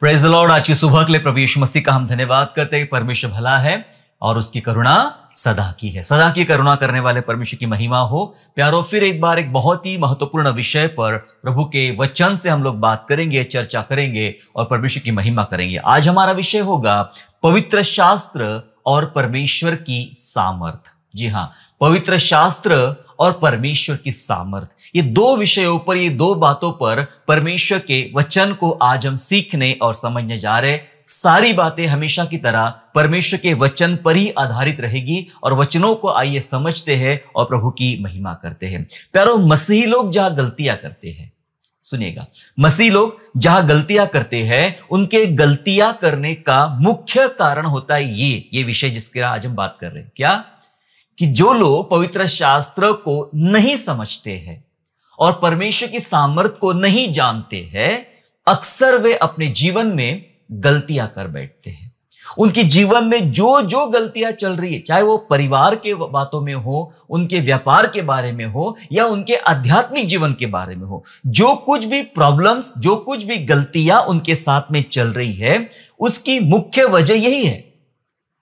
Praise the Lord. आज की सुबह के लिए प्रभु यीशु मसीह का हम धन्यवाद करते हैं। परमेश्वर भला है और उसकी करुणा सदा की है। सदा की करुणा करने वाले परमेश्वर की महिमा हो। प्यारो, फिर एक बार एक बहुत ही महत्वपूर्ण विषय पर प्रभु के वचन से हम लोग बात करेंगे, चर्चा करेंगे और परमेश्वर की महिमा करेंगे। आज हमारा विषय होगा पवित्र शास्त्र और परमेश्वर की सामर्थ। जी हाँ, पवित्र शास्त्र और परमेश्वर की सामर्थ, ये दो विषयों पर, ये दो बातों पर परमेश्वर के वचन को आज हम सीखने और समझने जा रहे। सारी बातें हमेशा की तरह परमेश्वर के वचन पर ही आधारित रहेगी और वचनों को आइए समझते हैं और प्रभु की महिमा करते हैं। प्यारो, मसीही लोग जहां गलतियां करते हैं, सुनिएगा, मसीही लोग जहां गलतियां करते हैं, उनके गलतियां करने का मुख्य कारण होता है ये विषय जिसके आज हम बात कर रहे हैं। क्या? कि जो लोग पवित्र शास्त्र को नहीं समझते हैं और परमेश्वर की सामर्थ को नहीं जानते हैं, अक्सर वे अपने जीवन में गलतियां कर बैठते हैं। उनके जीवन में जो जो गलतियां चल रही है, चाहे वो परिवार के बातों में हो, उनके व्यापार के बारे में हो या उनके आध्यात्मिक जीवन के बारे में हो, जो कुछ भी प्रॉब्लम्स, जो कुछ भी गलतियां उनके साथ में चल रही है, उसकी मुख्य वजह यही है।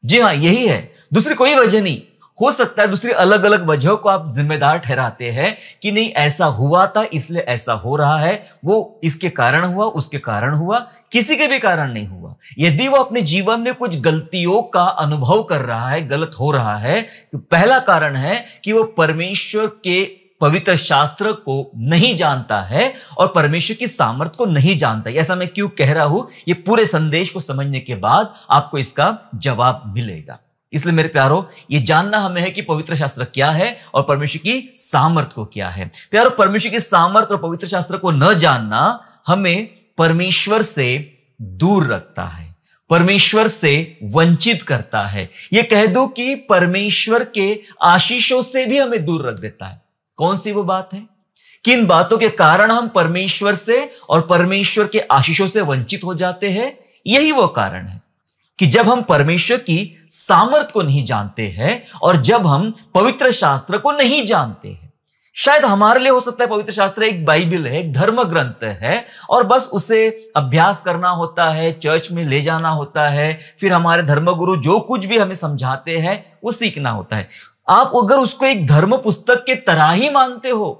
जी हाँ, यही है, दूसरी कोई वजह नहीं। हो सकता है दूसरी अलग अलग वजहों को आप जिम्मेदार ठहराते हैं कि नहीं, ऐसा हुआ था इसलिए ऐसा हो रहा है, वो इसके कारण हुआ, उसके कारण हुआ, किसी के भी कारण नहीं हुआ। यदि वो अपने जीवन में कुछ गलतियों का अनुभव कर रहा है, गलत हो रहा है, तो पहला कारण है कि वो परमेश्वर के पवित्र शास्त्र को नहीं जानता है और परमेश्वर की सामर्थ को नहीं जानता है। ऐसा मैं क्यों कह रहा हूं, ये पूरे संदेश को समझने के बाद आपको इसका जवाब मिलेगा। इसलिए मेरे प्यारो, ये जानना हमें है कि पवित्र शास्त्र क्या है और परमेश्वर की सामर्थ को क्या है। प्यारो, परमेश्वर की सामर्थ और पवित्र शास्त्र को न जानना हमें परमेश्वर से दूर रखता है, परमेश्वर से वंचित करता है। ये कह दो कि परमेश्वर के आशीषों से भी हमें दूर रख देता है। कौन सी वो बात है? किन बातों के कारण हम परमेश्वर से और परमेश्वर के आशीषों से वंचित हो जाते हैं? यही वो कारण है कि जब हम परमेश्वर की सामर्थ को नहीं जानते हैं और जब हम पवित्र शास्त्र को नहीं जानते हैं। शायद हमारे लिए हो सकता है पवित्र शास्त्र एक बाइबल है, एक धर्म ग्रंथ है और बस उसे अभ्यास करना होता है, चर्च में ले जाना होता है, फिर हमारे धर्मगुरु जो कुछ भी हमें समझाते हैं वो सीखना होता है। आप अगर उसको एक धर्म पुस्तक के तरह ही मानते हो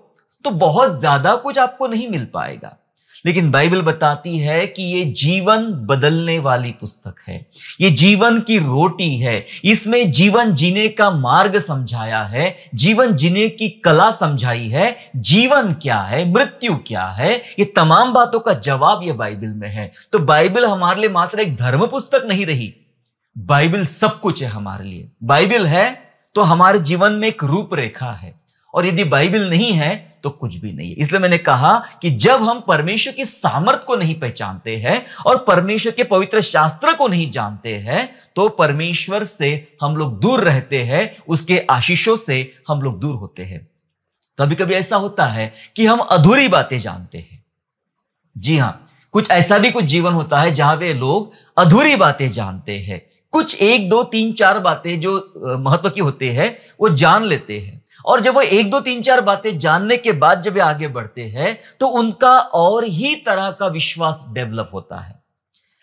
तो बहुत ज्यादा कुछ आपको नहीं मिल पाएगा। लेकिन बाइबल बताती है कि ये जीवन बदलने वाली पुस्तक है, ये जीवन की रोटी है। इसमें जीवन जीने का मार्ग समझाया है, जीवन जीने की कला समझाई है। जीवन क्या है, मृत्यु क्या है, ये तमाम बातों का जवाब ये बाइबल में है। तो बाइबल हमारे लिए मात्र एक धर्म पुस्तक नहीं रही, बाइबल सब कुछ है हमारे लिए। बाइबल है तो हमारे जीवन में एक रूपरेखा है और यदि बाइबल नहीं है तो कुछ भी नहीं है। इसलिए मैंने कहा कि जब हम परमेश्वर की सामर्थ को नहीं पहचानते हैं और परमेश्वर के पवित्र शास्त्र को नहीं जानते हैं तो परमेश्वर से हम लोग दूर रहते हैं, उसके आशीषों से हम लोग दूर होते हैं। कभी कभी ऐसा होता है कि हम अधूरी बातें जानते हैं। जी हां, कुछ ऐसा भी कुछ जीवन होता है जहां वे लोग अधूरी बातें जानते हैं। कुछ 1, 2, 3, 4 बातें जो महत्व की होते हैं वो जान लेते हैं और जब वो 1, 2, 3, 4 बातें जानने के बाद जब वे आगे बढ़ते हैं तो उनका और ही तरह का विश्वास डेवलप होता है।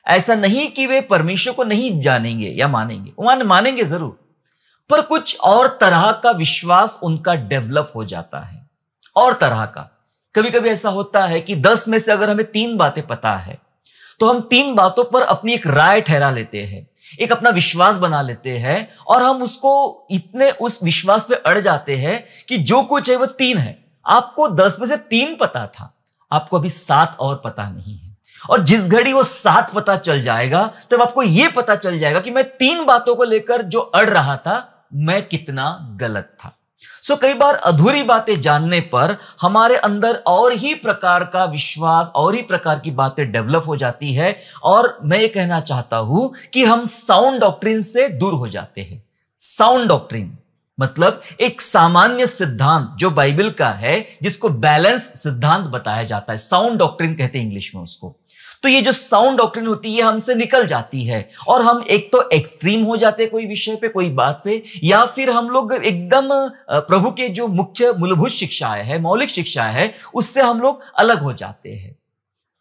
ऐसा नहीं कि वे परमेश्वर को नहीं जानेंगे या मानेंगे, मानेंगे जरूर, पर कुछ और तरह का विश्वास उनका डेवलप हो जाता है। और तरह का, कभी कभी ऐसा होता है कि 10 में से अगर हमें 3 बातें पता है तो हम 3 बातों पर अपनी एक राय ठहरा लेते हैं, एक अपना विश्वास बना लेते हैं और हम उसको इतने उस विश्वास पे अड़ जाते हैं कि जो कुछ है वो 3 है। आपको 10 में से 3 पता था, आपको अभी 7 और पता नहीं है। और जिस घड़ी वो 7 पता चल जाएगा तब आपको यह पता चल जाएगा कि मैं 3 बातों को लेकर जो अड़ रहा था मैं कितना गलत था। कई बार अधूरी बातें जानने पर हमारे अंदर और ही प्रकार का विश्वास, और ही प्रकार की बातें डेवलप हो जाती है और मैं ये कहना चाहता हूं कि हम साउंड डॉक्ट्रिन से दूर हो जाते हैं। साउंड डॉक्ट्रिन मतलब एक सामान्य सिद्धांत जो बाइबल का है, जिसको बैलेंस सिद्धांत बताया जाता है, साउंड डॉक्ट्रिन कहते हैं इंग्लिश में उसको। तो ये जो साउंड डॉक्ट्रिन होती है हमसे निकल जाती है और हम एक तो एक्सट्रीम हो जाते हैं कोई विषय पे, कोई बात पे, या फिर हम लोग एकदम प्रभु के जो मुख्य मूलभूत शिक्षाएं है, मौलिक शिक्षाएं है, उससे हम लोग अलग हो जाते हैं।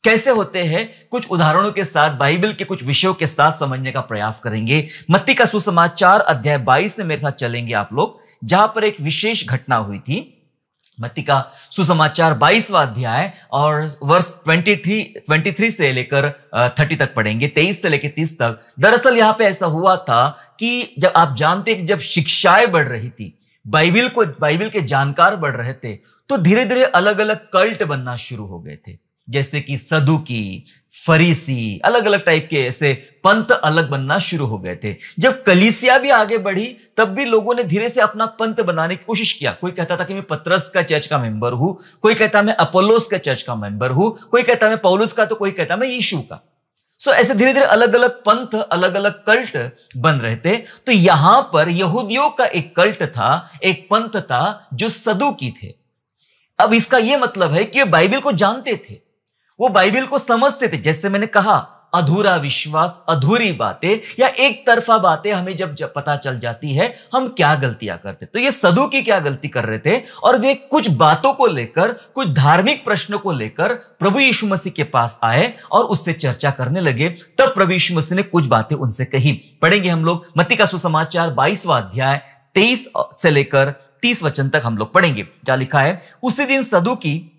कैसे होते हैं, कुछ उदाहरणों के साथ, बाइबल के कुछ विषयों के साथ समझने का प्रयास करेंगे। मत्ती का सुसमाचार अध्याय 22 में मेरे साथ चलेंगे आप लोग, जहां पर एक विशेष घटना हुई थी। मत्ती का सुसमाचार 22वां अध्याय और वर्ष 23 से लेकर 30 तक पढ़ेंगे, 23 से लेकर 30 तक। दरअसल यहां पे ऐसा हुआ था कि जब आप जानते हैं कि जब शिक्षाएं बढ़ रही थी, बाइबल के जानकार बढ़ रहे थे, तो धीरे धीरे अलग अलग कल्ट बनना शुरू हो गए थे, जैसे कि सदुकी, फरीसी, अलग अलग टाइप के ऐसे पंथ अलग बनना शुरू हो गए थे। जब कलीसिया भी आगे बढ़ी, तब भी लोगों ने धीरे से अपना पंथ बनाने की कोशिश किया। कोई कहता था कि मैं पतरस का चर्च का मेंबर हूं, कोई कहता मैं अपोलोस का चर्च का मेंबर हूं, कोई कहता मैं पौलुस का, तो कोई कहता मैं यीशु का। सो ऐसे धीरे धीरे अलग अलग पंथ, अलग अलग कल्ट बन रहे थे। तो यहां पर यहूदियों का एक कल्ट था, एक पंथ था जो सदुकी थे। अब इसका यह मतलब है कि वे बाइबल को जानते थे, वो बाइबल को समझते थे। जैसे मैंने कहा, अधूरा विश्वास, अधूरी बातें या एक तरफा बातें हमें जब पता चल जाती है, हम क्या गलतियां करते। तो ये सदुकी क्या गलती कर रहे थे, और वे कुछ बातों को लेकर, कुछ धार्मिक प्रश्नों को लेकर प्रभु यीशु मसीह के पास आए और उससे चर्चा करने लगे। तब प्रभु यीशु मसीह ने कुछ बातें उनसे कही। पढ़ेंगे हम लोग मत्ती का सुसमाचार 22वां अध्याय 23 से लेकर 30 वचन तक हम लोग पढ़ेंगे। क्या लिखा है, उसी दिन सदुकी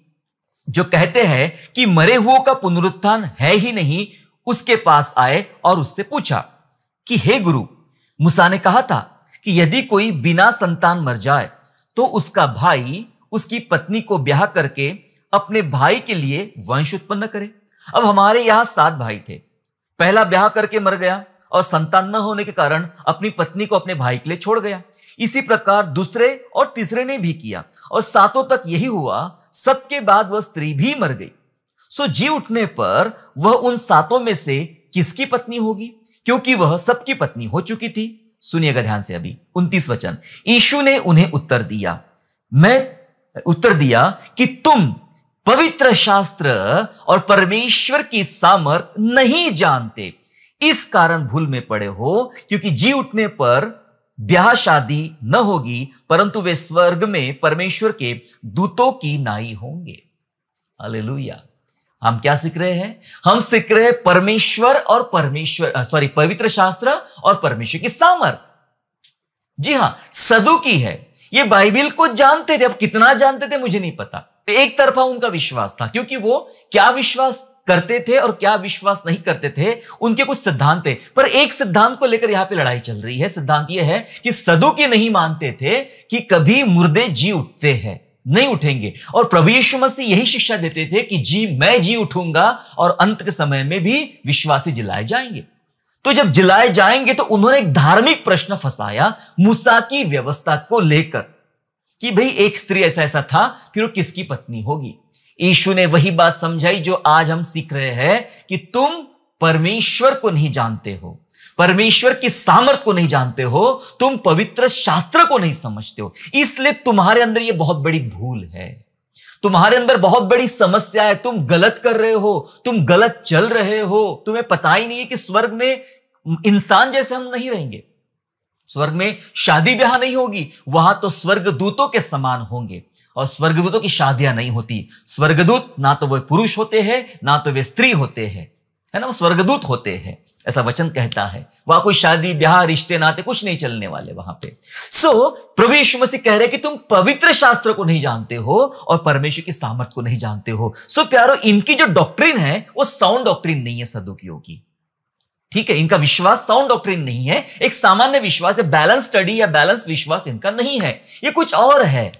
जो कहते हैं कि मरे हुओं का पुनरुत्थान है ही नहीं, उसके पास आए और उससे पूछा कि हे गुरु, मूसा ने कहा था कि यदि कोई बिना संतान मर जाए तो उसका भाई उसकी पत्नी को ब्याह करके अपने भाई के लिए वंश उत्पन्न करे। अब हमारे यहां 7 भाई थे। पहला ब्याह करके मर गया और संतान न होने के कारण अपनी पत्नी को अपने भाई के लिए छोड़ गया। इसी प्रकार दूसरे और तीसरे ने भी किया और 7 तक यही हुआ। 7 के बाद वह स्त्री भी मर गई। सो जी उठने पर वह उन 7 में से किसकी पत्नी होगी, क्योंकि वह सबकी पत्नी हो चुकी थी। सुनिएगा ध्यान से अभी 29 वचन। यीशु ने उन्हें उत्तर दिया कि तुम पवित्र शास्त्र और परमेश्वर की सामर्थ नहीं जानते, इस कारण भूल में पड़े हो, क्योंकि जी उठने पर ब्याह शादी न होगी, परंतु वे स्वर्ग में परमेश्वर के दूतों की नाई होंगे। हालेलुया। हम क्या सीख रहे हैं, हम सीख रहे हैं पवित्र शास्त्र और परमेश्वर की सामर्थ। जी हां, सदुकी है, ये बाइबल को जानते थे। अब कितना जानते थे मुझे नहीं पता, एक तरफा उनका विश्वास था, क्योंकि वो क्या विश्वास करते थे और क्या विश्वास नहीं करते थे, उनके कुछ सिद्धांत थे। पर एक सिद्धांत को लेकर यहां पे लड़ाई चल रही है। सिद्धांत यह है कि सदुकी नहीं मानते थे कि कभी मुर्दे जी उठते हैं, नहीं उठेंगे। और प्रभु यीशु मसीह यही शिक्षा देते थे कि मैं जी उठूंगा और अंत के समय में भी विश्वासी जिलाए जाएंगे। तो जब जिलाए जाएंगे तो उन्होंने एक धार्मिक प्रश्न फंसाया मूसा की व्यवस्था को लेकर कि भाई एक स्त्री ऐसा था, फिर वो किसकी पत्नी होगी। यीशु ने वही बात समझाई जो आज हम सीख रहे हैं कि तुम परमेश्वर को नहीं जानते हो, परमेश्वर की सामर्थ को नहीं जानते हो, तुम पवित्र शास्त्र को नहीं समझते हो, इसलिए तुम्हारे अंदर यह बहुत बड़ी भूल है, तुम्हारे अंदर बहुत बड़ी समस्या है, तुम गलत कर रहे हो, तुम गलत चल रहे हो। तुम्हें पता ही नहीं है कि स्वर्ग में इंसान जैसे हम नहीं रहेंगे, स्वर्ग में शादी ब्याह नहीं होगी, वहां तो स्वर्गदूतों के समान होंगे। और स्वर्गदूतों की शादियां नहीं होती। स्वर्गदूत ना तो वे पुरुष होते हैं, ना तो वे स्त्री होते हैं, है ना, वो स्वर्गदूत होते हैं, ऐसा वचन कहता है। वहां कोई शादी ब्याह रिश्ते नाते कुछ नहीं चलने वाले वहां पे। प्रभु यीशु मसीह कह रहे हैं कि तुम पवित्र शास्त्र को नहीं जानते हो और परमेश्वर की सामर्थ को नहीं जानते हो। प्यारो, इनकी जो डॉक्ट्रिन है वो साउंड डॉक्ट्रिन नहीं है सदुकियों की, ठीक है। इनका विश्वास साउंड डॉक्ट्रिन नहीं है, एक सामान्य विश्वास है, बैलेंस स्टडी या बैलेंस विश्वास इनका नहीं है, ये कुछ और है।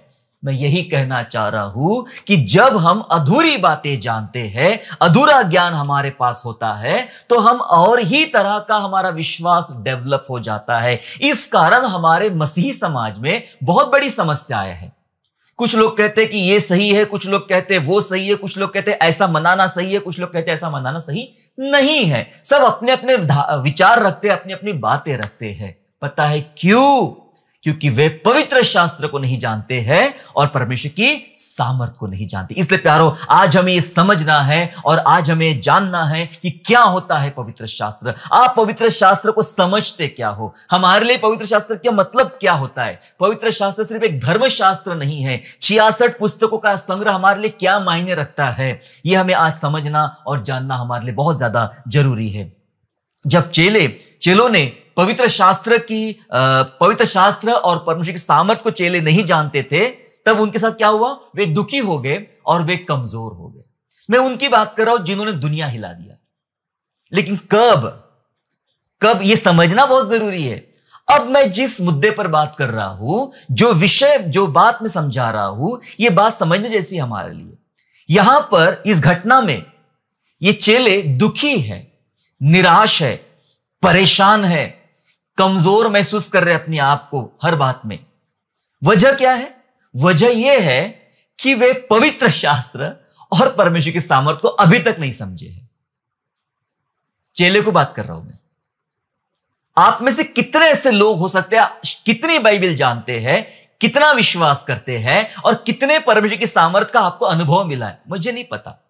मैं यही कहना चाह रहा हूं कि जब हम अधूरी बातें जानते हैं, अधूरा ज्ञान हमारे पास होता है, तो हम और ही तरह का हमारा विश्वास डेवलप हो जाता है। इस कारण हमारे मसीही समाज में बहुत बड़ी समस्याएं हैं। कुछ लोग कहते हैं कि ये सही है, कुछ लोग कहते हैं वो सही है, कुछ लोग कहते हैं ऐसा मनाना सही है, कुछ लोग कहते हैं ऐसा मनाना सही नहीं है। सब अपने अपने विचार रखते हैं, अपनी अपनी बातें रखते हैं। पता है क्यों? क्योंकि वे पवित्र शास्त्र को नहीं जानते हैं और परमेश्वर की सामर्थ को नहीं जानते। इसलिए प्यारो, आज हमें ये समझना है और आज हमें जानना है कि क्या होता है पवित्र शास्त्र। आप पवित्र शास्त्र को समझते क्या हो? हमारे लिए पवित्र शास्त्र का मतलब क्या होता है? पवित्र शास्त्र सिर्फ एक धर्मशास्त्र नहीं है। 66 पुस्तकों का संग्रह हमारे लिए क्या मायने रखता है, यह हमें आज समझना और जानना हमारे लिए बहुत ज्यादा जरूरी है। जब चेलों ने पवित्र शास्त्र और परमेश्वर की सामर्थ को चेले नहीं जानते थे, तब उनके साथ क्या हुआ? वे दुखी हो गए और वे कमजोर हो गए। मैं उनकी बात कर रहा हूं जिन्होंने दुनिया हिला दिया। लेकिन कब यह समझना बहुत जरूरी है। अब मैं जिस मुद्दे पर बात कर रहा हूं, जो बात मैं समझा रहा हूं, यह बात समझने जैसी हमारे लिए। यहां पर इस घटना में ये चेले दुखी है, निराश है, परेशान है, कमजोर महसूस कर रहे अपने आप को हर बात में। वजह क्या है? वजह यह है कि वे पवित्र शास्त्र और परमेश्वर की सामर्थ को अभी तक नहीं समझे हैं। चेले को बात कर रहा हूं मैं। आप में से कितने ऐसे लोग हो सकते हैं, कितनी बाइबल जानते हैं, कितना विश्वास करते हैं और कितने परमेश्वर की सामर्थ का आपको अनुभव मिला है, मुझे नहीं पता।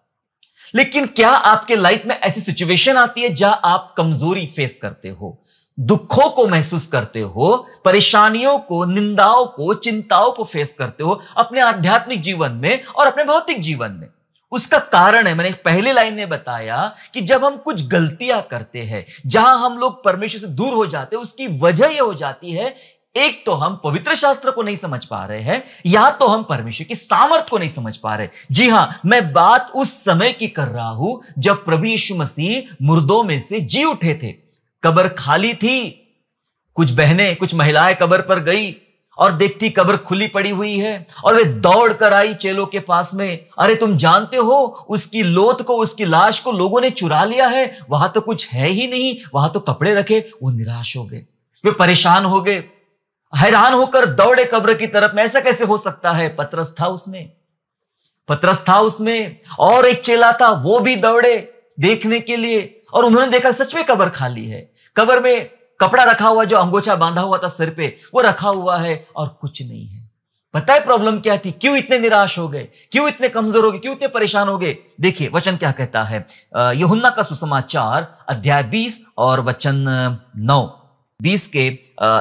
लेकिन क्या आपके लाइफ में ऐसी सिचुएशन आती है जहां आप कमजोरी फेस करते हो, दुखों को महसूस करते हो, परेशानियों को, निंदाओं को, चिंताओं को फेस करते हो अपने आध्यात्मिक जीवन में और अपने भौतिक जीवन में? उसका कारण है, मैंने पहली लाइन में बताया कि जब हम कुछ गलतियां करते हैं, जहां हम लोग परमेश्वर से दूर हो जाते हैं, उसकी वजह यह हो जाती है, एक तो हम पवित्र शास्त्र को नहीं समझ पा रहे हैं, या तो हम परमेश्वर की सामर्थ को नहीं समझ पा रहे। जी हां, मैं बात उस समय की कर रहा हूं जब प्रभु यीशु मसीह मुर्दों में से जी उठे थे। कब्र खाली थी। कुछ बहनें, कुछ महिलाएं कब्र पर गई और देखती कब्र खुली पड़ी हुई है, और वे दौड़ कर आई चेलों के पास में। अरे तुम जानते हो, उसकी लोथ को, उसकी लाश को लोगों ने चुरा लिया है, वहां तो कुछ है ही नहीं, वहां तो कपड़े रखे। वो निराश हो गए, वे परेशान हो गए, हैरान होकर दौड़े कब्र की तरफ में। ऐसा कैसे हो सकता है? पतरस था उसमें और एक चेला था, वो भी दौड़े देखने के लिए, और उन्होंने देखा सच में कब्र खाली है। कब्र में कपड़ा रखा हुआ, जो अंगोछा बांधा हुआ था सिर पे, वो रखा हुआ है और कुछ नहीं है। पता है प्रॉब्लम क्या थी? क्यों इतने निराश हो गए, क्यों इतने कमजोर हो गए, क्यों इतने परेशान हो गए? देखिए वचन क्या कहता है। यूहन्ना का सुसमाचार अध्याय 20 और वचन 9, 20 के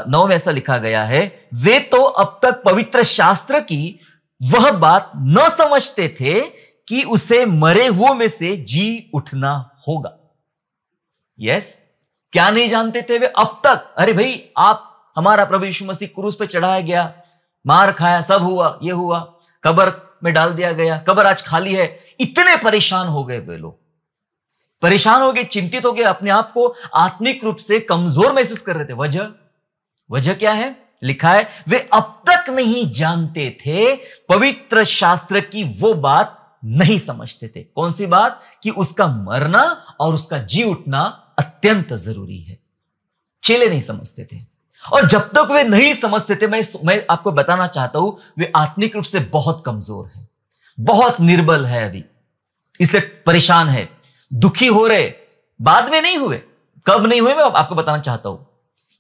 9 में ऐसा लिखा गया है, वे तो अब तक पवित्र शास्त्र की वह बात न समझते थे कि उसे मरे हुओं में से जी उठना होगा। यस, क्या नहीं जानते थे वे अब तक? अरे भाई, हमारा प्रभु यीशु मसीह क्रूस पे चढ़ाया गया, मार खाया, सब हुआ, ये हुआ, कब्र में डाल दिया गया, कब्र आज खाली है। इतने परेशान हो गए वे लोग, परेशान हो गए, चिंतित हो गए, अपने आप को आत्मिक रूप से कमजोर महसूस कर रहे थे। वजह क्या है? लिखा है, वे अब तक नहीं जानते थे, पवित्र शास्त्र की वो बात नहीं समझते थे। कौन सी बात? कि उसका मरना और उसका जी उठना अत्यंत जरूरी है। चेले नहीं समझते थे, और जब तक वे नहीं समझते थे, मैं आपको बताना चाहता हूं, वे आत्मिक रूप से बहुत कमजोर है, बहुत निर्बल है अभी, इसलिए परेशान है, दुखी हो रहे। बाद में नहीं हुए। कब नहीं हुए मैं आपको बताना चाहता हूं,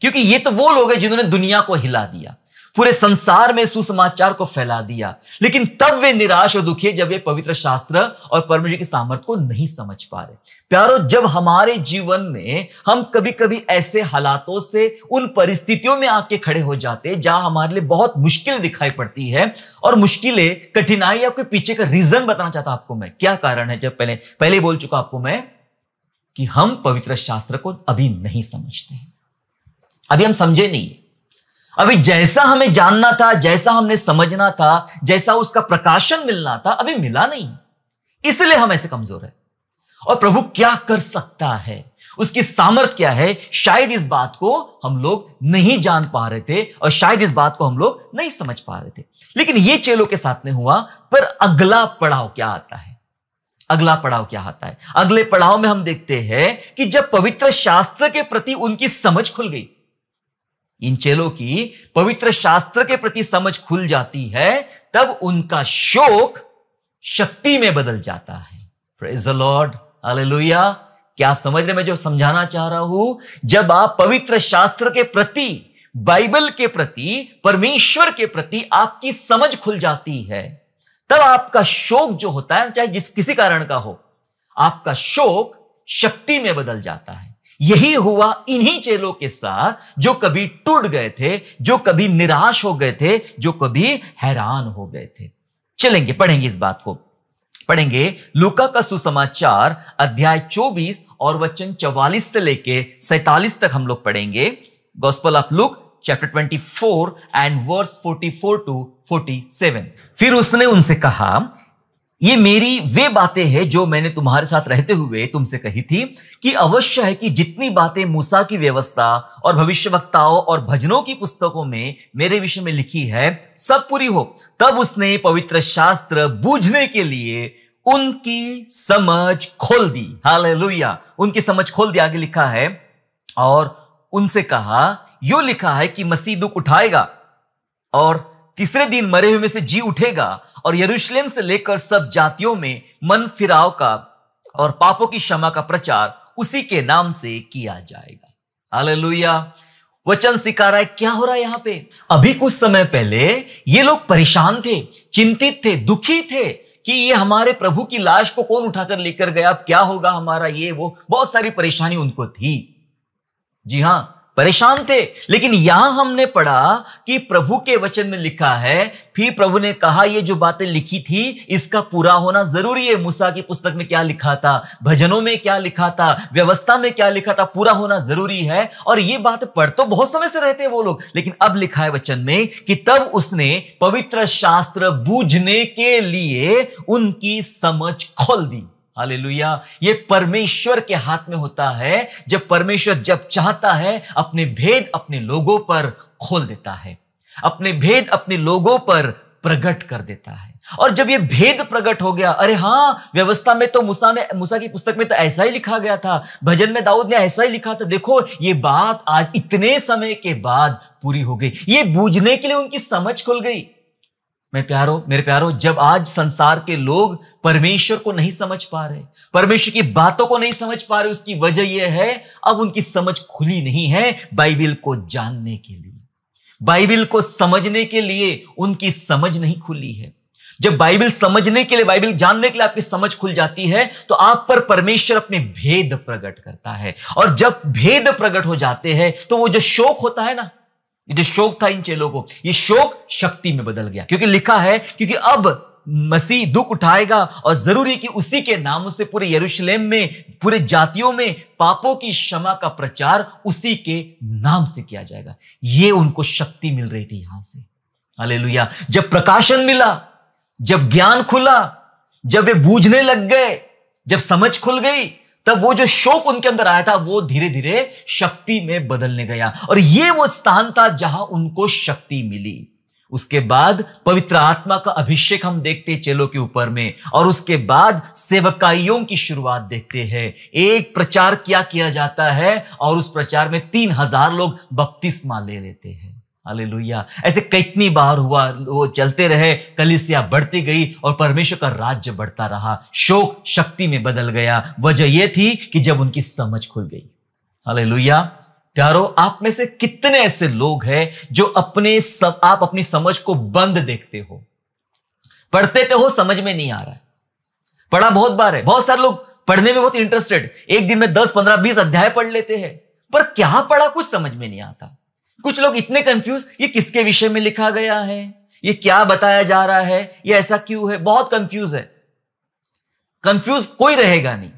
क्योंकि ये तो वो लोग हैं जिन्होंने दुनिया को हिला दिया, पूरे संसार में सुसमाचार को फैला दिया, लेकिन तब वे निराश और दुखी जब वे पवित्र शास्त्र और परमेश्वर की सामर्थ को नहीं समझ पा रहे। प्यारो, जब हमारे जीवन में हम कभी कभी ऐसे हालातों से, उन परिस्थितियों में आके खड़े हो जाते हैं जहां हमारे लिए बहुत मुश्किल दिखाई पड़ती है, और मुश्किलें, कठिनाई, आपके पीछे का रीजन बताना चाहता आपको मैं, क्या कारण है। जब पहले बोल चुका आपको मैं कि हम पवित्र शास्त्र को अभी नहीं समझते हैं, अभी हम समझे नहीं। अभी जैसा हमें जानना था, जैसा हमने समझना था, जैसा उसका प्रकाशन मिलना था, अभी मिला नहीं, इसलिए हम ऐसे कमजोर हैं। और प्रभु क्या कर सकता है, उसकी सामर्थ क्या है, शायद इस बात को हम लोग नहीं जान पा रहे थे, और शायद इस बात को हम लोग नहीं समझ पा रहे थे। लेकिन ये चेलों के साथ में हुआ। पर अगला पड़ाव क्या आता है? अगले पड़ाव में हम देखते हैं कि जब पवित्र शास्त्र के प्रति उनकी समझ खुल गई, इन चेलों की पवित्र शास्त्र के प्रति समझ खुल जाती है, तब उनका शोक शक्ति में बदल जाता है। Praise the Lord, hallelujah. क्या आप समझ रहे मैं जो समझाना चाह रहा हूं? जब आप पवित्र शास्त्र के प्रति बाइबल के प्रति, परमेश्वर के प्रति आपकी समझ खुल जाती है, तब आपका शोक जो होता है, चाहे जिस किसी कारण का हो, आपका शोक शक्ति में बदल जाता है। यही हुआ इन्हीं चेलों के साथ जो कभी टूट गए थे, जो कभी निराश हो गए थे, जो कभी हैरान हो गए थे। चलेंगे, पढ़ेंगे इस बात को, पढ़ेंगे लूका का सुसमाचार अध्याय 24 और वचन 44 से लेके 47 तक हम लोग पढ़ेंगे। Gospel of Luke chapter 24 and verse 44 to 47। फिर उसने उनसे कहा, ये मेरी वे बातें हैं जो मैंने तुम्हारे साथ रहते हुए तुमसे कही थी कि अवश्य है कि जितनी बातें मूसा की व्यवस्था और भविष्यवक्ताओं और भजनों की पुस्तकों में मेरे विषय में लिखी है सब पूरी हो। तब उसने पवित्र शास्त्र बूझने के लिए उनकी समझ खोल दी। हालेलुया, उनकी समझ खोल दी। आगे लिखा है, और उनसे कहा, यो लिखा है कि मसीह दुख उठाएगा और तीसरे दिन मरे हुए में से जी उठेगा और यरूशलेम से लेकर सब जातियों में मन फिराव का और पापों की क्षमा का प्रचार उसी के नाम से किया जाएगा। हालेलुया, वचन सिखा रहा है। क्या हो रहा है यहां पे? अभी कुछ समय पहले ये लोग परेशान थे, चिंतित थे, दुखी थे कि ये हमारे प्रभु की लाश को कौन उठाकर लेकर गया, अब क्या होगा हमारा, ये वो बहुत सारी परेशानी उनको थी। जी हां, परेशान थे। लेकिन यहां हमने पढ़ा कि प्रभु के वचन में लिखा है, फिर प्रभु ने कहा ये जो बातें लिखी थी इसका पूरा होना जरूरी है। मूसा की पुस्तक में क्या लिखा था, भजनों में क्या लिखा था, व्यवस्था में क्या लिखा था, पूरा होना जरूरी है। और ये बात पढ़ तो बहुत समय से रहते हैं वो लोग, लेकिन अब लिखा है वचन में कि तब उसने पवित्र शास्त्र बूझने के लिए उनकी समझ खोल दी। हालेलुया, ये परमेश्वर के हाथ में होता है। जब परमेश्वर जब चाहता है अपने भेद अपने लोगों पर खोल देता है, अपने भेद अपने लोगों पर प्रकट कर देता है। और जब ये भेद प्रकट हो गया, अरे हां, व्यवस्था में तो मूसा की पुस्तक में तो ऐसा ही लिखा गया था, भजन में दाऊद ने ऐसा ही लिखा था, देखो ये बात आज इतने समय के बाद पूरी हो गई। ये बूझने के लिए उनकी समझ खुल गई। मेरे प्यारो, जब आज संसार के लोग परमेश्वर को नहीं समझ पा रहे, परमेश्वर की बातों को नहीं समझ पा रहे, उसकी वजह यह है अब उनकी समझ खुली नहीं है बाइबिल को जानने के लिए, बाइबिल को समझने के लिए उनकी समझ नहीं खुली है। जब बाइबिल समझने के लिए, बाइबिल जानने के लिए आपकी समझ खुल जाती है तो आप पर परमेश्वर अपने भेद प्रकट करता है। और जब भेद प्रकट हो जाते हैं तो वो जो शोक होता है ना, ये जो शोक था इन चेलों को, ये शोक शक्ति में बदल गया। क्योंकि लिखा है, क्योंकि अब मसीह दुख उठाएगा और जरूरी कि उसी के नाम से पूरे यरूशलेम में, पूरे जातियों में पापों की क्षमा का प्रचार उसी के नाम से किया जाएगा। ये उनको शक्ति मिल रही थी यहां से। हालेलुया, जब प्रकाशन मिला, जब ज्ञान खुला, जब वे बूझने लग गए, जब समझ खुल गई, तब वो जो शोक उनके अंदर आया था वो धीरे धीरे शक्ति में बदलने गया। और ये वो स्थान था जहां उनको शक्ति मिली। उसके बाद पवित्र आत्मा का अभिषेक हम देखते हैं चेलों के ऊपर में, और उसके बाद सेवकाइयों की शुरुआत देखते हैं। एक प्रचार किया जाता है और उस प्रचार में 3000 लोग बपतिस्मा ले लेते हैं। हालेलुया, ऐसे कितनी बार हुआ, वो चलते रहे, कलीसिया बढ़ती गई और परमेश्वर का राज्य बढ़ता रहा, शोक शक्ति में बदल गया। वजह यह थी कि जब उनकी समझ खुल गई। हालेलुया, प्यारो, आप में से कितने ऐसे लोग हैं जो आप अपनी समझ को बंद देखते हो, पढ़ते तो हो, समझ में नहीं आ रहा है, पढ़ा बहुत बार है, बहुत सारे लोग पढ़ने में बहुत इंटरेस्टेड, एक दिन में 10, 15, 20 अध्याय पढ़ लेते हैं, पर क्या पढ़ा कुछ समझ में नहीं आता। कुछ लोग इतने कंफ्यूज, ये किसके विषय में लिखा गया है, ये क्या बताया जा रहा है, ये ऐसा क्यों है, बहुत कंफ्यूज है। कंफ्यूज कोई रहेगा नहीं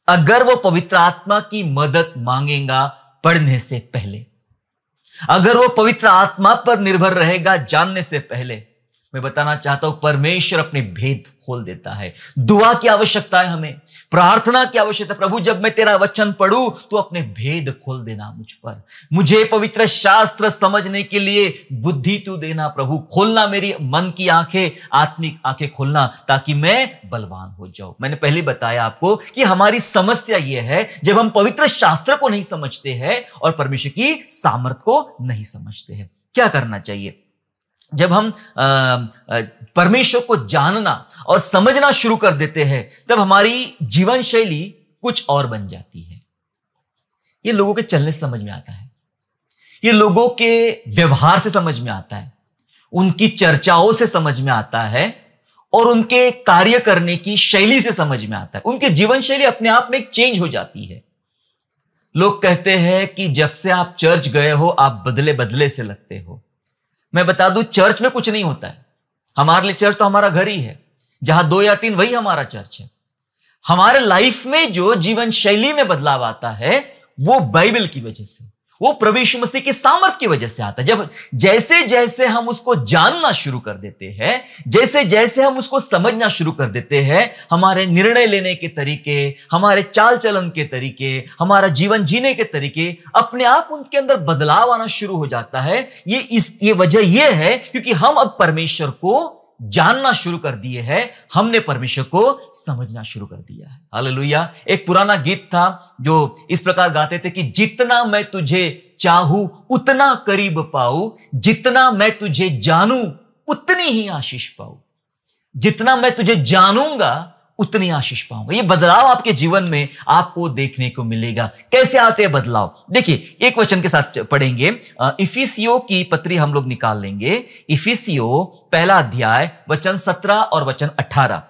अगर वो पवित्र आत्मा की मदद मांगेगा पढ़ने से पहले, अगर वो पवित्र आत्मा पर निर्भर रहेगा जानने से पहले। मैं बताना चाहता हूं, परमेश्वर अपने भेद खोल देता है। दुआ की आवश्यकता है, हमें प्रार्थना की आवश्यकता है। प्रभु, जब मैं तेरा वचन पढ़ूं तो अपने भेद खोल देना मुझ पर, मुझे पवित्र शास्त्र समझने के लिए बुद्धि तू देना। प्रभु, खोलना मेरी मन की आंखें, आत्मिक आंखें खोलना, ताकि मैं बलवान हो जाऊं। मैंने पहले बताया आपको कि हमारी समस्या यह है, जब हम पवित्र शास्त्र को नहीं समझते हैं और परमेश्वर की सामर्थ को नहीं समझते हैं। क्या करना चाहिए? जब हम परमेश्वर को जानना और समझना शुरू कर देते हैं, तब हमारी जीवन शैली कुछ और बन जाती है। ये लोगों के चलने से समझ में आता है। ये लोगों के व्यवहार से समझ में आता है, उनकी चर्चाओं से समझ में आता है और उनके कार्य करने की शैली से समझ में आता है। उनके जीवन शैली अपने आप में एक चेंज हो जाती है। लोग कहते हैं कि जब से आप चर्च गए हो आप बदले बदले से लगते हो। मैं बता दूं, चर्च में कुछ नहीं होता है। हमारे लिए चर्च तो हमारा घर ही है, जहां 2 या 3 वही हमारा चर्च है। हमारे लाइफ में जो जीवन शैली में बदलाव आता है वो बाइबल की वजह से, वो प्रभु यीशु मसीह की सामर्थ की वजह से आता है। जब जैसे जैसे हम उसको जानना शुरू कर देते हैं, जैसे जैसे हम उसको समझना शुरू कर देते हैं, हमारे निर्णय लेने के तरीके, हमारे चाल चलन के तरीके, हमारा जीवन जीने के तरीके अपने आप उनके अंदर बदलाव आना शुरू हो जाता है। ये वजह यह है क्योंकि हम अब परमेश्वर को जानना शुरू कर दिए हैं, हमने परमेश्वर को समझना शुरू कर दिया है। हालेलुया। एक पुराना गीत था जो इस प्रकार गाते थे कि जितना मैं तुझे चाहूं उतना करीब पाऊं, जितना मैं तुझे जानूं उतनी ही आशीष पाऊं। जितना मैं तुझे जानूंगा उतनी आशीष पाऊंगा। ये बदलाव आपके जीवन में आपको देखने को मिलेगा। कैसे आते हैं बदलाव? देखिए, एक वचन के साथ पढ़ेंगे। इफिसियों की पत्री हम लोग निकाल लेंगे। इफिसियों पहला अध्याय वचन 17 और वचन 18।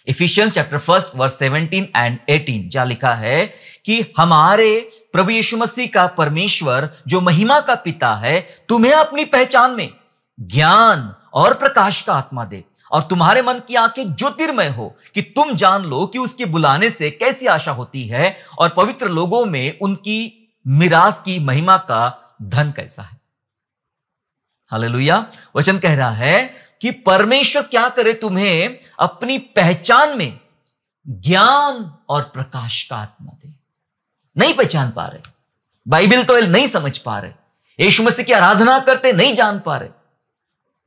इफिशियंस चैप्टर 1 वर्स 17 एंड 18 जहां लिखा है कि हमारे प्रभु यीशु मसीह का परमेश्वर जो महिमा का पिता है तुम्हें अपनी पहचान में ज्ञान और प्रकाश का आत्मा दे और तुम्हारे मन की आंखें ज्योतिर्मय हो कि तुम जान लो कि उसके बुलाने से कैसी आशा होती है और पवित्र लोगों में उनकी मिरास की महिमा का धन कैसा है। हालेलुया। वचन कह रहा है कि परमेश्वर क्या करे, तुम्हें अपनी पहचान में ज्ञान और प्रकाश का आत्मा दे। नहीं पहचान पा रहे, बाइबल तो नहीं समझ पा रहे, यीशु मसीह की आराधना करते नहीं जान पा रहे,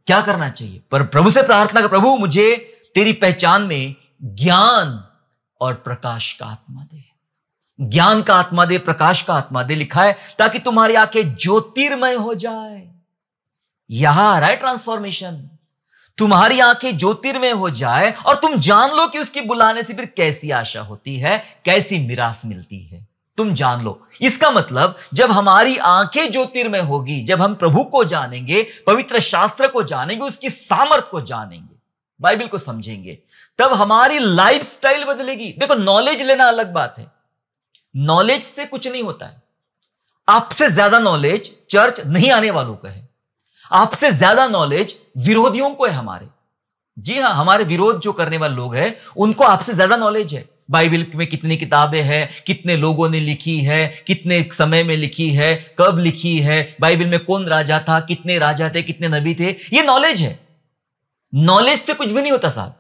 क्या करना चाहिए? पर प्रभु से प्रार्थना कर, प्रभु मुझे तेरी पहचान में ज्ञान और प्रकाश का आत्मा दे। ज्ञान का आत्मा दे, प्रकाश का आत्मा दे लिखा है ताकि तुम्हारी आंखें ज्योतिर्मय हो जाए। यहां आ रहा है ट्रांसफॉर्मेशन। तुम्हारी आंखें ज्योतिर्मय हो जाए और तुम जान लो कि उसके बुलाने से फिर कैसी आशा होती है, कैसी मिरास मिलती है। तुम जान लो। इसका मतलब जब हमारी आंखें ज्योतिर्मय होगी, जब हम प्रभु को जानेंगे, पवित्र शास्त्र को जानेंगे, उसकी सामर्थ को जानेंगे, बाइबल को समझेंगे, तब हमारी लाइफस्टाइल बदलेगी। देखो, नॉलेज लेना अलग बात है, नॉलेज से कुछ नहीं होता है। आपसे ज्यादा नॉलेज चर्च नहीं आने वालों का है, आपसे ज्यादा नॉलेज विरोधियों को है हमारे। जी हां, हमारे विरोध जो करने वाले लोग हैं उनको आपसे ज्यादा नॉलेज है। बाइबल में कितनी किताबें हैं, कितने लोगों ने लिखी है, कितने समय में लिखी है, कब लिखी है, बाइबल में कौन राजा था, कितने राजा थे, कितने नबी थे, ये नॉलेज है। नॉलेज से कुछ भी नहीं होता साहब,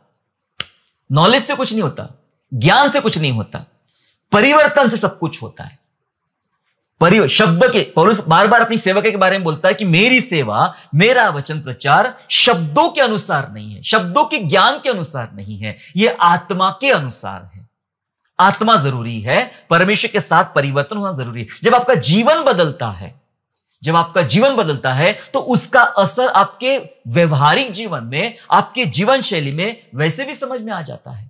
नॉलेज से कुछ नहीं होता, ज्ञान से कुछ नहीं होता, परिवर्तन से सब कुछ होता है। शब्द के पौलुस बार बार अपनी सेवा के बारे में बोलता है कि मेरी सेवा, मेरा वचन प्रचार शब्दों के अनुसार नहीं है, शब्दों के ज्ञान के अनुसार नहीं है, यह आत्मा के अनुसार है। आत्मा जरूरी है, परमेश्वर के साथ परिवर्तन होना जरूरी है। जब आपका जीवन बदलता है, जब आपका जीवन बदलता है तो उसका असर आपके व्यवहारिक जीवन में, आपके जीवन शैली में वैसे भी समझ में आ जाता है,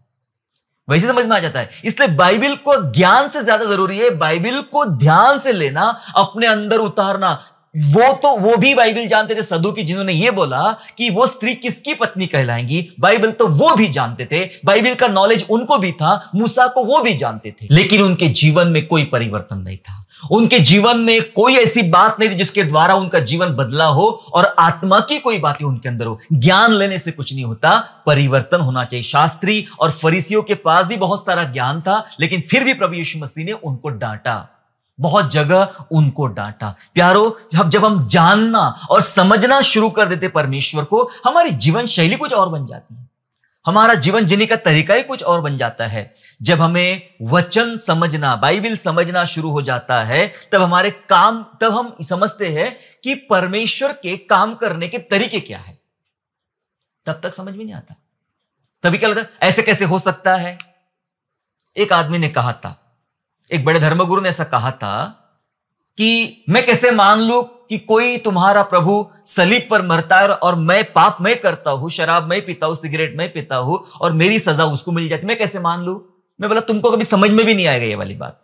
वैसे समझ में आ जाता है। इसलिए बाइबल को ज्ञान से ज्यादा जरूरी है, बाइबल को ध्यान से लेना, अपने अंदर उतारना। वो भी बाइबल जानते थे, सदूकी जिन्होंने ये बोला कि वो स्त्री किसकी पत्नी कहलाएंगी, बाइबल तो वो भी जानते थे, बाइबल का नॉलेज उनको भी था, मूसा को वो भी जानते थे, लेकिन उनके जीवन में कोई परिवर्तन नहीं था। उनके जीवन में कोई ऐसी बात नहीं थी जिसके द्वारा उनका जीवन बदला हो और आत्मा की कोई बातें उनके अंदर हो। ज्ञान लेने से कुछ नहीं होता, परिवर्तन होना चाहिए। शास्त्री और फरीसियों के पास भी बहुत सारा ज्ञान था, लेकिन फिर भी प्रभु यीशु मसीह ने उनको डांटा, बहुत जगह उनको डांटा। प्यारो, जब हम जानना और समझना शुरू कर देते परमेश्वर को, हमारी जीवन शैली कुछ और बन जाती है, हमारा जीवन जीने का तरीका ही कुछ और बन जाता है। जब हमें वचन समझना, बाइबल समझना शुरू हो जाता है, तब हम समझते हैं कि परमेश्वर के काम करने के तरीके क्या है। तब तक समझ में नहीं आता, तभी क्या लगता है ऐसे कैसे हो सकता है। एक आदमी ने कहा था, एक बड़े धर्मगुरु ने ऐसा कहा था कि मैं कैसे मान लूं कि कोई तुम्हारा प्रभु सलीब पर मरता है और मैं पाप मैं करता हूं, शराब मैं पीता हूं, सिगरेट मैं पीता हूं और मेरी सजा उसको मिल जाती, मैं कैसे मान लूं। मैं बोला तुमको कभी समझ में भी नहीं आएगा ये वाली बात।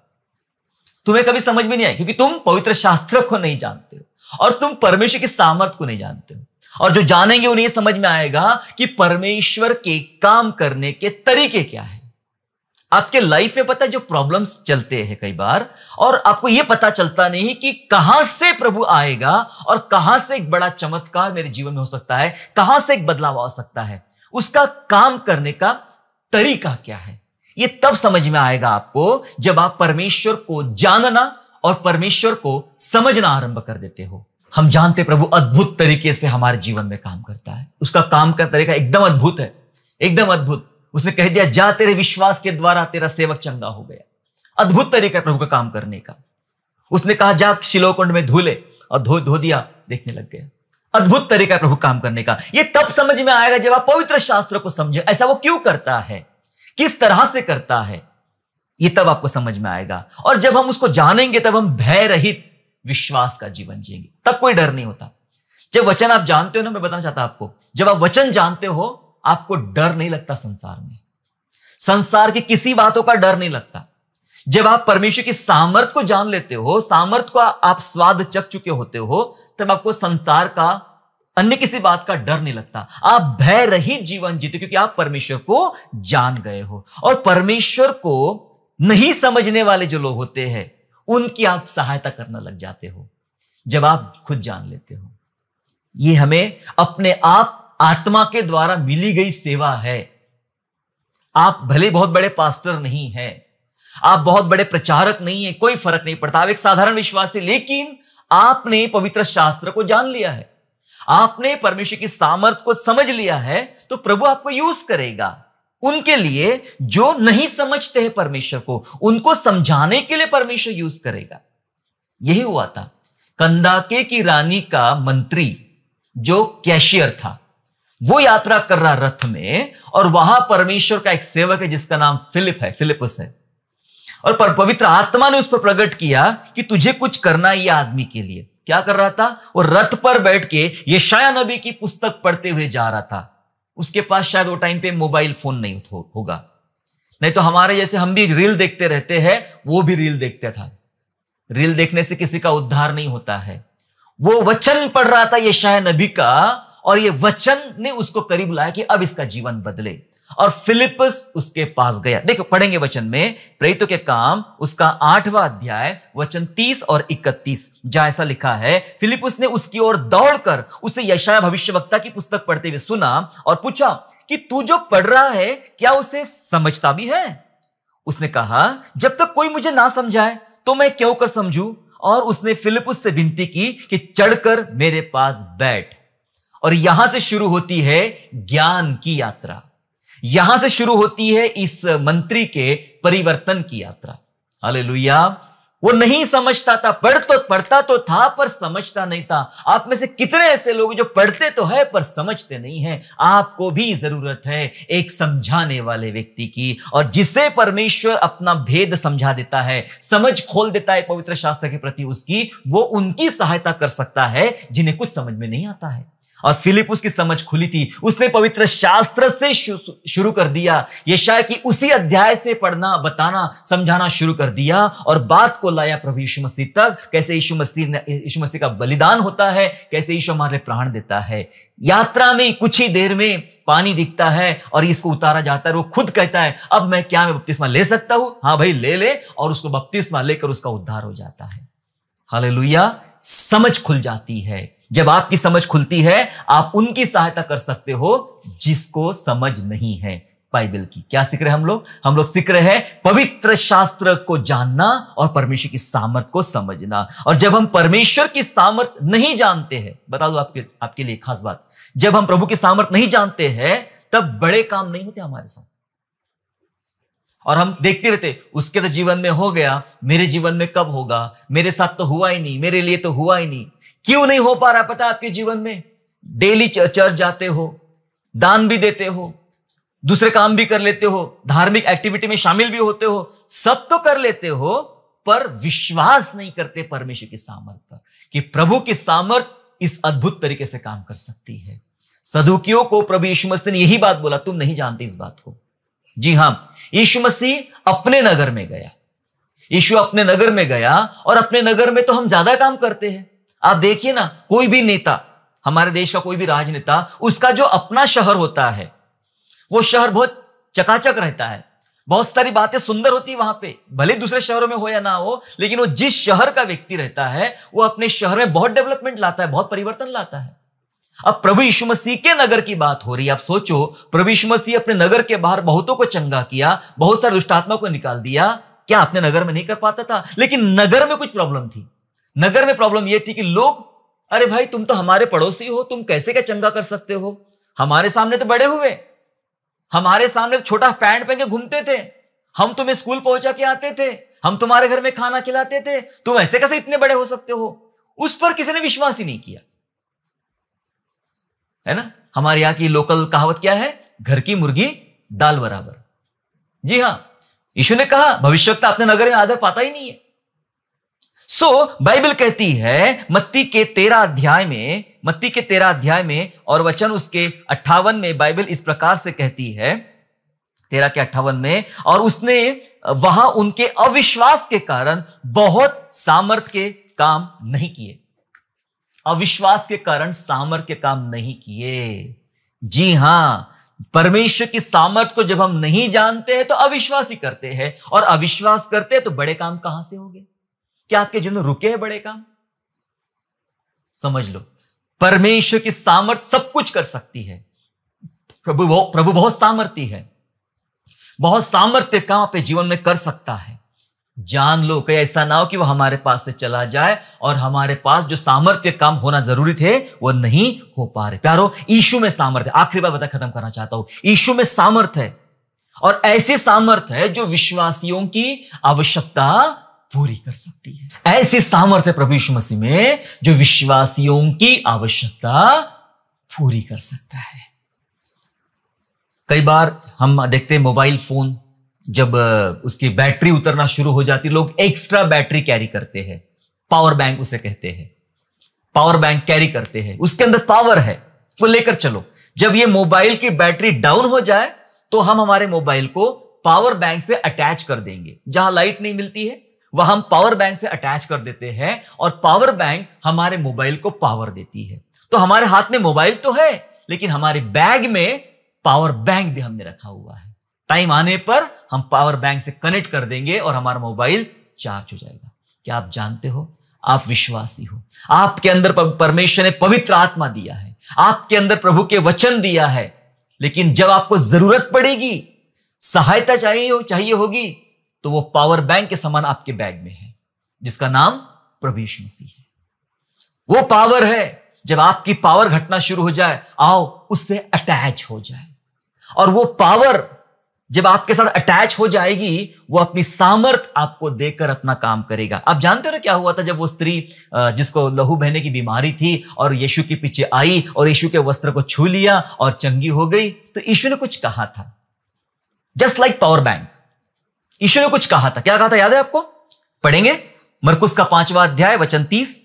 तुम्हें कभी समझ में नहीं आएगी, क्योंकि तुम पवित्र शास्त्र को नहीं जानते हो और तुम परमेश्वर की सामर्थ को नहीं जानते हो। और जो जानेंगे उन्हें समझ में आएगा कि परमेश्वर के काम करने के तरीके क्या है। आपके लाइफ में पता है जो प्रॉब्लम्स चलते हैं कई बार, और आपको यह पता चलता नहीं कि कहां से प्रभु आएगा और कहां से एक बड़ा चमत्कार मेरे जीवन में हो सकता है, कहां से एक बदलाव आ सकता है, उसका काम करने का तरीका क्या है। यह तब समझ में आएगा आपको जब आप परमेश्वर को जानना और परमेश्वर को समझना आरंभ कर देते हो। हम जानते प्रभु अद्भुत तरीके से हमारे जीवन में काम करता है, उसका काम का तरीका एकदम अद्भुत है, एकदम अद्भुत। उसने कह दिया जा तेरे विश्वास के द्वारा तेरा सेवक चंगा हो गया। अद्भुत तरीका है प्रभु का काम करने का। उसने कहा जा शिलोह कुंड में धो ले, और धो दिया, देखने लग गया। अद्भुत तरीका है प्रभु काम करने का। यह तब समझ में आएगा जब आप पवित्र शास्त्र को समझे, ऐसा वो क्यों करता है, किस तरह से करता है, यह तब आपको समझ में आएगा। और जब हम उसको जानेंगे तब हम भय रहित विश्वास का जीवन जिएंगे, तब कोई डर नहीं होता। जब वचन आप जानते हो ना, मैं बताना चाहता आपको, जब आप वचन जानते हो आपको डर नहीं लगता संसार में, संसार की किसी बातों का डर नहीं लगता। जब आप परमेश्वर की सामर्थ को जान लेते हो, सामर्थ को आप स्वाद चख चुके होते हो, तब आपको संसार का अन्य किसी बात का डर नहीं लगता। आप भय रहित जीवन जीते क्योंकि आप परमेश्वर को जान गए हो। और परमेश्वर को नहीं समझने वाले जो लोग होते हैं उनकी आप सहायता करना लग जाते हो जब आप खुद जान लेते हो। यह हमें अपने आप आत्मा के द्वारा मिली गई सेवा है। आप भले बहुत बड़े पास्टर नहीं हैं, आप बहुत बड़े प्रचारक नहीं है, कोई फर्क नहीं पड़ता, आप एक साधारण विश्वासी, लेकिन आपने पवित्र शास्त्र को जान लिया है, आपने परमेश्वर की सामर्थ को समझ लिया है, तो प्रभु आपको यूज करेगा उनके लिए जो नहीं समझते हैं परमेश्वर को, उनको समझाने के लिए परमेश्वर यूज करेगा। यही हुआ था कंदाके की रानी का मंत्री जो कैशियर था, वो यात्रा कर रहा रथ में, और वहां परमेश्वर का एक सेवक है जिसका नाम फिलिपुस है। और पवित्र आत्मा ने उस पर प्रकट किया कि तुझे कुछ करना है ये आदमी के लिए। क्या कर रहा था वो? रथ पर बैठ के यशायाह नबी की पुस्तक पढ़ते हुए जा रहा था। उसके पास शायद वो टाइम पे मोबाइल फोन नहीं होगा, नहीं तो हमारे जैसे हम भी रील देखते रहते हैं, वो भी रील देखता था। रील देखने से किसी का उद्धार नहीं होता है। वो वचन पढ़ रहा था यशायाह नबी का, और ये वचन ने उसको करीब लाया कि अब इसका जीवन बदले, और फिलिपस उसके पास गया। देखो पढ़ेंगे वचन में, प्रेरितों के काम उसका 8वां अध्याय वचन 30 और 31, जहां ऐसा लिखा है, फिलिपस ने उसकी ओर दौड़कर उसे यशायाह भविष्यवक्ता की पुस्तक पढ़ते हुए सुना और पूछा कि तू जो पढ़ रहा है क्या उसे समझता भी है? उसने कहा जब तक कोई मुझे ना समझाए तो मैं क्यों कर समझूं? और उसने फिलिपस से विनती की कि चढ़कर मेरे पास बैठ। और यहां से शुरू होती है ज्ञान की यात्रा, यहां से शुरू होती है इस मंत्री के परिवर्तन की यात्रा। हालेलुया। वो नहीं समझता था, पढ़ता तो था पर समझता नहीं था। आप में से कितने ऐसे लोग जो पढ़ते तो है पर समझते नहीं है? आपको भी जरूरत है एक समझाने वाले व्यक्ति की, और जिसे परमेश्वर अपना भेद समझा देता है, समझ खोल देता है पवित्र शास्त्र के प्रति उसकी, वो उनकी सहायता कर सकता है जिन्हें कुछ समझ में नहीं आता है। और फिलिपुस की समझ खुली थी, उसने पवित्र शास्त्र से शुरू कर दिया, यशायाह की उसी अध्याय से पढ़ना, बताना, समझाना शुरू कर दिया, और बात को लाया प्रभु यीशु मसीह तक। कैसे यीशु मसीह का बलिदान होता है, कैसे यीशु हमारे प्राण देता है। यात्रा में कुछ ही देर में पानी दिखता है और इसको उतारा जाता है। वो खुद कहता है अब मैं बपतिस्मा ले सकता हूं? हाँ भाई ले, और उसको बपतिस्मा लेकर उसका उद्धार हो जाता है। हालेलुया। समझ खुल जाती है। जब आपकी समझ खुलती है आप उनकी सहायता कर सकते हो जिसको समझ नहीं है बाइबल की। क्या सीख रहे हैं हम लोग सीख रहे हैं पवित्र शास्त्र को जानना और परमेश्वर की सामर्थ को समझना। और जब हम परमेश्वर की सामर्थ नहीं जानते हैं, बता दो आपके लिए खास बात, जब हम प्रभु की सामर्थ नहीं जानते हैं तब बड़े काम नहीं होते हमारे साथ, और हम देखते रहते उसके तो जीवन में हो गया, मेरे जीवन में कब होगा, मेरे साथ तो हुआ ही नहीं, मेरे लिए तो हुआ ही नहीं। क्यों नहीं हो पा रहा पता आपके जीवन में? डेली चर्च जाते हो, दान भी देते हो, दूसरे काम भी कर लेते हो, धार्मिक एक्टिविटी में शामिल भी होते हो, सब तो कर लेते हो, पर विश्वास नहीं करते परमेश्वर की सामर्थ पर कि प्रभु की सामर्थ इस अद्भुत तरीके से काम कर सकती है। सदूकियों को प्रभु यीशु मसीह ने यही बात बोला, तुम नहीं जानते इस बात को। जी हां, यीशु मसीह अपने नगर में गया, यीशु अपने नगर में गया और अपने नगर में तो हम ज्यादा काम करते हैं। आप देखिए ना, कोई भी नेता, हमारे देश का कोई भी राजनेता, उसका जो अपना शहर होता है वो शहर बहुत चकाचक रहता है, बहुत सारी बातें सुंदर होती है वहां पे, भले दूसरे शहरों में हो या ना हो, लेकिन वो जिस शहर का व्यक्ति रहता है वो अपने शहर में बहुत डेवलपमेंट लाता है, बहुत परिवर्तन लाता है। अब प्रभु यीशु मसीह के नगर की बात हो रही है। आप सोचो, प्रभु यीशु मसीह अपने नगर के बाहर बहुतों को चंगा किया, बहुत सारे दुष्टात्मा को निकाल दिया। क्या अपने नगर में नहीं कर पाता था? लेकिन नगर में कुछ प्रॉब्लम थी। नगर में प्रॉब्लम यह थी कि लोग, अरे भाई तुम तो हमारे पड़ोसी हो, तुम कैसे क्या चंगा कर सकते हो? हमारे सामने तो बड़े हुए, हमारे सामने तो छोटा पैंट पहन के घूमते थे, हम तुम्हें स्कूल पहुंचा के आते थे, हम तुम्हारे घर में खाना खिलाते थे, तुम ऐसे कैसे इतने बड़े हो सकते हो? उस पर किसी ने विश्वास ही नहीं किया, है ना। हमारे यहां की लोकल कहावत क्या है? घर की मुर्गी दाल बराबर। जी हां, यीशु ने कहा भविष्यवक्ता अपने नगर में आदर पाता ही नहीं है। बाइबल कहती है मत्ती के 13 अध्याय में और वचन उसके 58 में, बाइबल इस प्रकार से कहती है 13 के 58 में, और उसने वहां उनके अविश्वास के कारण बहुत सामर्थ के काम नहीं किए। अविश्वास के कारण सामर्थ के काम नहीं किए। जी हां, परमेश्वर की सामर्थ को जब हम नहीं जानते हैं तो अविश्वास ही करते हैं, और अविश्वास करते हैं तो बड़े काम कहां से होंगे? क्या आपके जीवन में रुके हैं बड़े काम? समझ लो, परमेश्वर की सामर्थ सब कुछ कर सकती है। प्रभु बहुत सामर्थी है, बहुत सामर्थ्य काम अपने जीवन में कर सकता है। जान लो, कहीं ऐसा ना हो कि वो हमारे पास से चला जाए और हमारे पास जो सामर्थ्य काम होना जरूरी थे वो नहीं हो पा रहे। प्यारो, यीशु में सामर्थ्य, आखिरी बात बता खत्म करना चाहता हूं, यीशु में सामर्थ्य है, और ऐसी सामर्थ्य है जो विश्वासियों की आवश्यकता पूरी कर सकती है। ऐसी सामर्थ्य प्रभु यीशु मसीह में जो विश्वासियों की आवश्यकता पूरी कर सकता है। कई बार हम देखते हैं मोबाइल फोन जब उसकी बैटरी उतरना शुरू हो जाती है, लोग एक्स्ट्रा बैटरी कैरी करते हैं, पावर बैंक उसे कहते हैं, पावर बैंक कैरी करते हैं, उसके अंदर पावर है, वो लेकर चलो। जब ये मोबाइल की बैटरी डाउन हो जाए तो हम हमारे मोबाइल को पावर बैंक से अटैच कर देंगे। जहां लाइट नहीं मिलती है वह हम पावर बैंक से अटैच कर देते हैं, और पावर बैंक हमारे मोबाइल को पावर देती है। तो हमारे हाथ में मोबाइल तो है, लेकिन हमारे बैग में पावर बैंक भी हमने रखा हुआ है। टाइम आने पर हम पावर बैंक से कनेक्ट कर देंगे और हमारा मोबाइल चार्ज हो जाएगा। क्या आप जानते हो, आप विश्वासी हो, आपके अंदर परमेश्वर ने पवित्र आत्मा दिया है, आपके अंदर प्रभु के वचन दिया है, लेकिन जब आपको जरूरत पड़ेगी, सहायता चाहिए होगी, तो वो पावर बैंक के समान आपके बैग में है, जिसका नाम प्रभु यीशु मसीह है। वो पावर है, जब आपकी पावर घटना शुरू हो जाए, आओ उससे अटैच हो जाए, और वो पावर जब आपके साथ अटैच हो जाएगी, वो अपनी सामर्थ आपको देकर अपना काम करेगा। आप जानते हो ना क्या हुआ था जब वो स्त्री जिसको लहू बहने की बीमारी थी और यीशु के पीछे आई और यीशु के वस्त्र को छू लिया और चंगी हो गई, तो यीशु ने कुछ कहा था, जस्ट लाइक पावर बैंक। यीशु ने कुछ कहा था, क्या कहा था याद है आपको? पढ़ेंगे मरकुस का 5वां अध्याय वचन 30,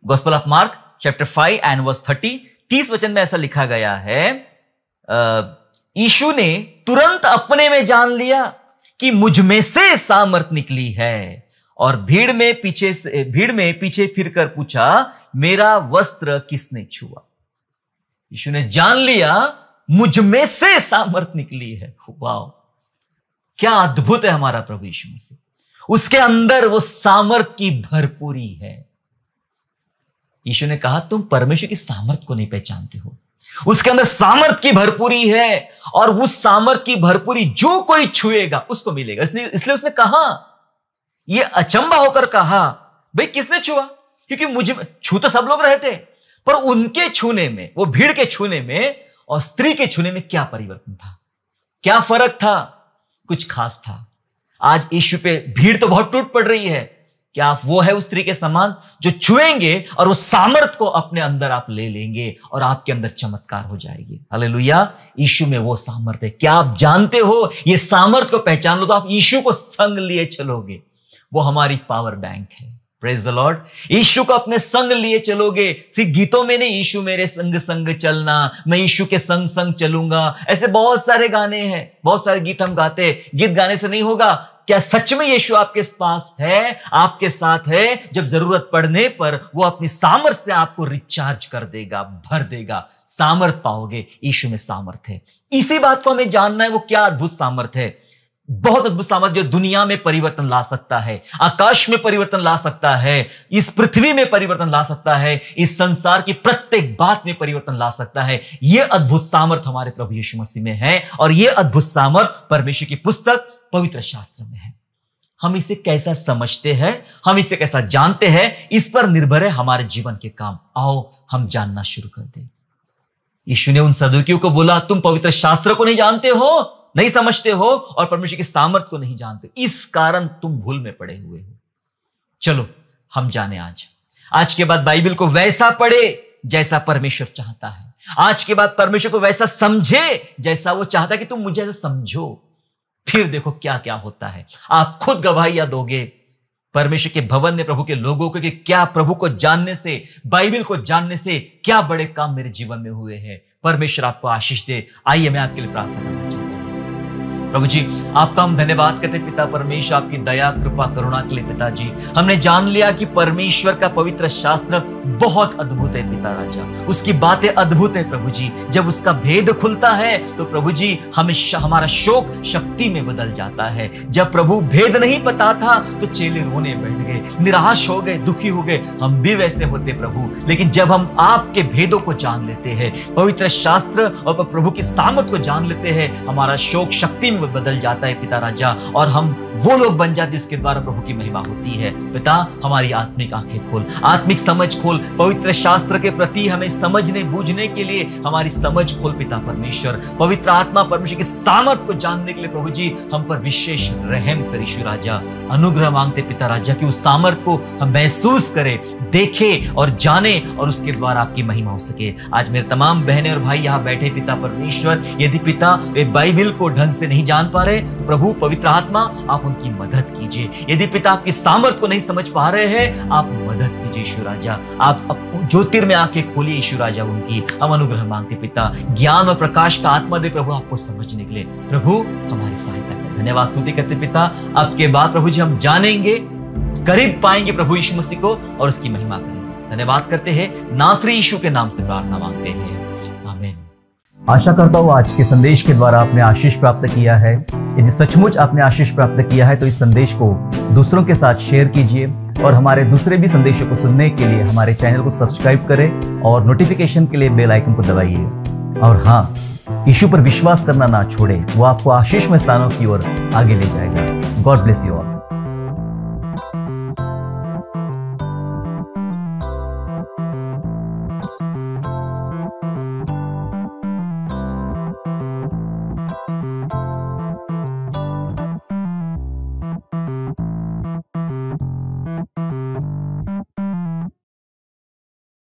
gospel of Mark chapter 5 and verse 30 वचन में ऐसा लिखा गया है, यीशु ने तुरंत अपने में जान लिया कि मुझ में से सामर्थ निकली है, और भीड़ में पीछे फिरकर पूछा, मेरा वस्त्र किसने छुआ? यीशु ने जान लिया मुझ में से सामर्थ निकली है। वाह, क्या अद्भुत है हमारा प्रभु यीशु मसीह, उसके अंदर वो सामर्थ की भरपूरी है। यीशु ने कहा तुम परमेश्वर की सामर्थ को नहीं पहचानते हो, उसके अंदर सामर्थ की भरपूरी है, और उस सामर्थ की भरपूरी जो कोई छुएगा उसको मिलेगा। इसलिए उसने कहा, ये अचंबा होकर कहा, भाई किसने छुआ? क्योंकि मुझे छू तो सब लोग रहे थे, पर उनके छूने में, वो भीड़ के छूने में और स्त्री के छूने में क्या परिवर्तन था, क्या फर्क था? कुछ खास था। आज यीशु पे भीड़ तो बहुत टूट पड़ रही है, क्या आप वो है उस स्त्री के समान जो छुएंगे और उस सामर्थ को अपने अंदर आप ले लेंगे और आपके अंदर चमत्कार हो जाएगी? हालेलुया, यीशु में वो सामर्थ है। क्या आप जानते हो, ये सामर्थ को पहचान लो तो आप यीशु को संग लिए चलोगे, वो हमारी पावर बैंक है। Praise the Lord. यीशु को अपने संग लिए चलोगे। सिर्फ गीतों में नहीं, यीशु मेरे संग संग चलना, मैं यीशु के संग संग चलूंगा, ऐसे बहुत सारे गाने हैं, बहुत सारे गीत हम गाते। गीत गाने से नहीं होगा, क्या सच में यीशु आपके पास है, आपके साथ है? जब जरूरत पड़ने पर वो अपनी सामर्थ से आपको रिचार्ज कर देगा, भर देगा, सामर्थ पाओगे। यीशु में सामर्थ है। इसी बात को हमें जानना है, वो क्या अद्भुत सामर्थ है। बहुत अद्भुत सामर्थ जो दुनिया में परिवर्तन ला सकता है, आकाश में परिवर्तन ला सकता है, इस पृथ्वी में परिवर्तन ला सकता है, इस संसार की प्रत्येक बात में परिवर्तन ला सकता है। यह अद्भुत सामर्थ हमारे प्रभु यीशु मसीह में है, और यह अद्भुत सामर्थ परमेश्वर की पुस्तक पवित्र शास्त्र में है। हम इसे कैसा समझते हैं, हम इसे कैसा जानते हैं, इस पर निर्भर है हमारे जीवन के काम। आओ हम जानना शुरू कर दें। यीशु ने उन सदूकियों को बोला, तुम पवित्र शास्त्र को नहीं जानते हो, नहीं समझते हो, और परमेश्वर की सामर्थ को नहीं जानते, इस कारण तुम भूल में पड़े हुए हो। चलो हम जाने आज के बाद बाइबल को वैसा पढ़े जैसा परमेश्वर चाहता है। आज के बाद परमेश्वर को वैसा समझे जैसा वो चाहता है कि तुम मुझे ऐसा समझो। फिर देखो क्या क्या होता है। आप खुद गवाहियां दोगे परमेश्वर के भवन में प्रभु के लोगों को कि क्या प्रभु को जानने से, बाइबल को जानने से क्या बड़े काम मेरे जीवन में हुए हैं। परमेश्वर आपको आशीष दे। आइए मैं आपके लिए प्रार्थना करना चाहता हूं। प्रभु जी, आपका हम धन्यवाद करते पिता परमेश्वर, आपकी दया कृपा करुणा के लिए पिता जी। हमने जान लिया कि परमेश्वर का पवित्र शास्त्र बहुत अद्भुत है पिता राजा, उसकी बातें अद्भुत है प्रभु जी। जब उसका भेद खुलता है तो प्रभु जी हमारा शोक शक्ति में बदल जाता है। जब प्रभु भेद नहीं पता था तो चेले रोने बैठ गए, निराश हो गए, दुखी हो गए। हम भी वैसे होते प्रभु, लेकिन जब हम आपके भेदों को जान लेते हैं, पवित्र शास्त्र और प्रभु की सामर्थ को जान लेते हैं, हमारा शोक शक्ति में बदल जाता है पिता राजा, और हम वो लोग बन जाते जिसके द्वारा प्रभु की महिमा होती है। पिता हमारी आत्मिक आंखें खोल, आत्मिक समझ खोल, पवित्र शास्त्र के प्रति हमें समझने बूझने के लिए हमारी समझ खोल पिता परमेश्वर। पवित्र आत्मा परमेश्वर की सामर्थ को जानने के लिए प्रभु जी हम पर विशेष रहम कर यीशु राजा। अनुग्रह मांगते पिता राजा कि उस सामर्थ को हम महसूस करें, देखें और जाने, और उसके द्वारा आपकी महिमा हो सके। आज मेरे तमाम बहनें और भाई यहाँ बैठे पिता परमेश्वर, यदि पिता वे बाइबल को ढंग से नहीं जान पा रहे तो प्रभु पवित्र आत्मा आप उनकी मदद कीजिए। यदि पिता आपकी सामर्थ को नहीं समझ पा रहे हैं, आप मदद कीजिए यीशु राजा। आप ज्योतिर्मय आंखें खोलिए यीशु राजा उनकी। हम अनुग्रह मांगते पिता, ज्ञान और प्रकाश का आत्मा दे प्रभु आपको समझने के लिए। प्रभु हमारी सहायता करें। धन्यवाद स्तुति करते पिता, अब के बाद प्रभु जी हम जानेंगे, करीब पाएंगे प्रभु यीशु मसीह को और उसकी महिमा करेंगे। धन्यवाद करते हैं, नासरी यीशु के नाम से प्रार्थना मांगते हैं, आमीन। आशा करता हूँ आज के संदेश के द्वारा आपने आशीष प्राप्त किया है। यदि सचमुच आपने आशीष प्राप्त किया है तो इस संदेश को दूसरों के साथ शेयर कीजिए, और हमारे दूसरे भी संदेशों को सुनने के लिए हमारे चैनल को सब्सक्राइब करें और नोटिफिकेशन के लिए बेल आइकन को दबाइए। और हाँ, यीशु पर विश्वास करना ना छोड़े, वो आपको आशीषमय स्थानों की ओर आगे ले जाएगा। God bless you all.